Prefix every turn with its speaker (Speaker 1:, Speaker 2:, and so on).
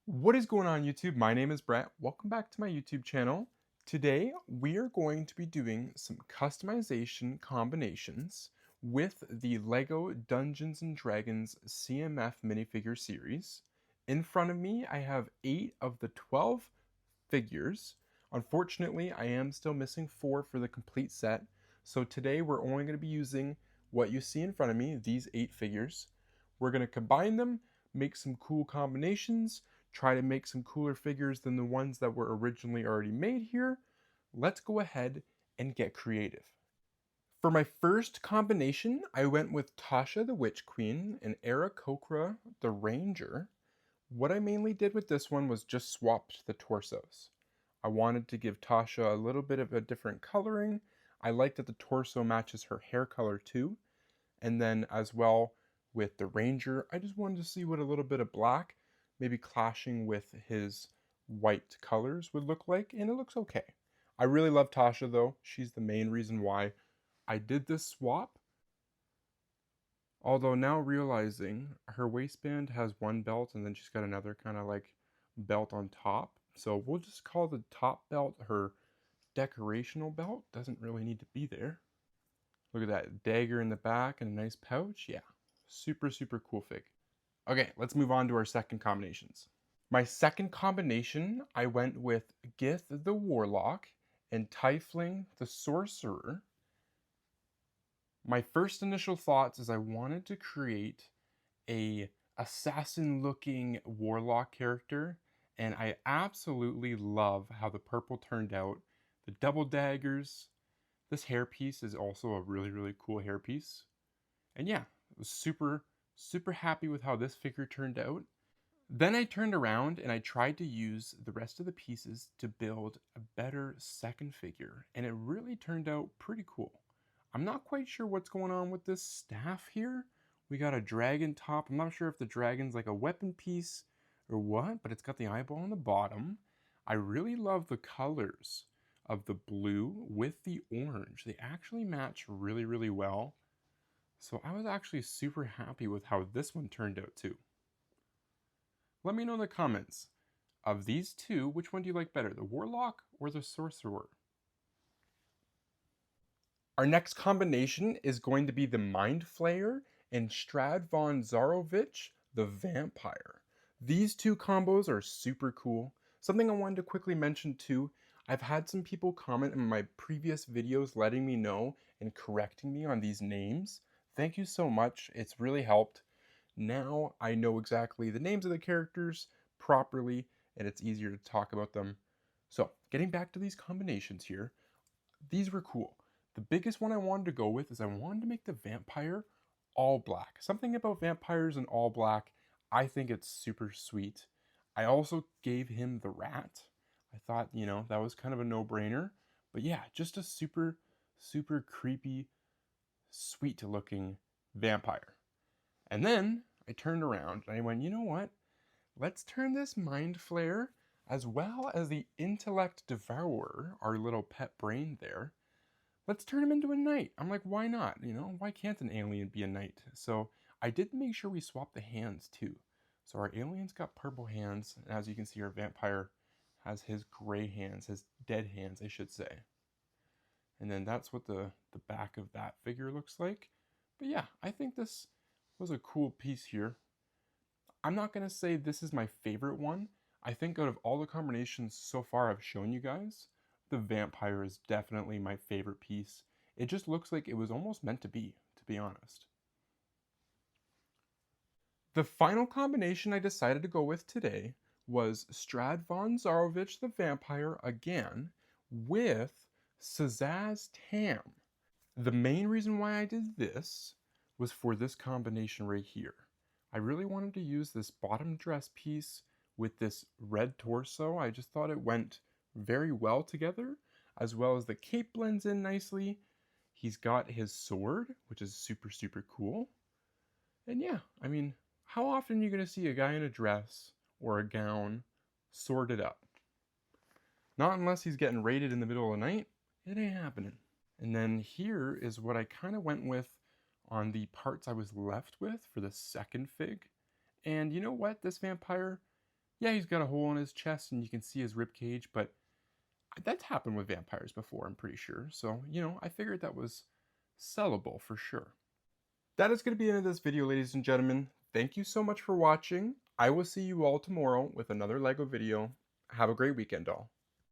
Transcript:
Speaker 1: What is going on YouTube? My name is Brett. Welcome back to my YouTube channel. Today we are going to be doing some customization combinations with the Lego Dungeons and Dragons CMF minifigure series. In front of me I have 8 of the 12 figures. Unfortunately, I am still missing 4 for the complete set. So today we're only going to be using what you see in front of me, these 8 figures. We're going to combine them, make some cool combinations, try to make some cooler figures than the ones that were originally already made here. Let's go ahead and get creative. For my first combination, I went with Tasha the Witch Queen and Aarakocra the Ranger. What I mainly did with this one was just swapped the torsos. I wanted to give Tasha a little bit of a different coloring. I like that the torso matches her hair color too. And then as well with the Ranger, I just wanted to see what a little bit of black, maybe clashing with his white colors would look like, and it looks okay. I really love Tasha though. She's the main reason why I did this swap. Although now realizing her waistband has one belt and then she's got another kind of like belt on top. So we'll just call the top belt her decorational belt. Doesn't really need to be there. Look at that dagger in the back and a nice pouch. Yeah, super, super cool fig. Okay, let's move on to our second combinations. My second combination, I went with Gith the Warlock and Tyfling the Sorcerer. My first initial thoughts is I wanted to create a assassin looking warlock character, and I absolutely love how the purple turned out. The double daggers. This hairpiece is also a really, really cool hairpiece. And yeah, I was super, super happy with how this figure turned out. Then I turned around and I tried to use the rest of the pieces to build a better second figure, and it really turned out pretty cool. I'm not quite sure what's going on with this staff here. We got a dragon top. I'm not sure if the dragon's like a weapon piece or what, but it's got the eyeball on the bottom. I really love the colors of the blue with the orange. They actually match really, really well. So I was actually super happy with how this one turned out too. Let me know in the comments, of these two, which one do you like better, the Warlock or the Sorcerer? Our next combination is going to be the Mind Flayer and Strad von Zarovich, the Vampire. These two combos are super cool. Something I wanted to quickly mention too, I've had some people comment in my previous videos letting me know and correcting me on these names. Thank you so much, it's really helped. Now I know exactly the names of the characters properly, and it's easier to talk about them. So, getting back to these combinations here, these were cool. The biggest one I wanted to go with is I wanted to make the vampire all black. Something about vampires in all black, I think it's super sweet. I also gave him the rat. I thought, that was kind of a no-brainer. But yeah, just a super, super creepy, sweet looking vampire. And then I turned around and I went, you know what? Let's turn this Mind Flayer as well as the Intellect Devourer, our little pet brain there. Let's turn him into a knight. I'm like, why not? Why can't an alien be a knight? So I did make sure we swapped the hands too. So our alien's got purple hands, and as you can see, our vampire has his gray hands, his dead hands, I should say. And then that's what the back of that figure looks like. But yeah, I think this was a cool piece here. I'm not going to say this is my favorite one. I think out of all the combinations so far I've shown you guys, the vampire is definitely my favorite piece. It just looks like it was almost meant to be honest. The final combination I decided to go with today was Strad von Zarovich the vampire again with Sazaz Tam. The main reason why I did this was for this combination right here. I really wanted to use this bottom dress piece with this red torso. I just thought it went very well together, as well as the cape blends in nicely. He's got his sword, which is super, super cool. And yeah, I mean, how often are you going to see a guy in a dress or a gown sworded up? Not unless he's getting raided in the middle of the night. It ain't happening. And then here is what I kind of went with on the parts I was left with for the second fig. And you know what? This vampire, Yeah, he's got a hole in his chest and you can see his rib cage, but that's happened with vampires before, I'm pretty sure. So, I figured that was sellable for sure. That is going to be the end of this video, ladies and gentlemen. Thank you so much for watching. I will see you all tomorrow with another Lego video. Have a great weekend, all.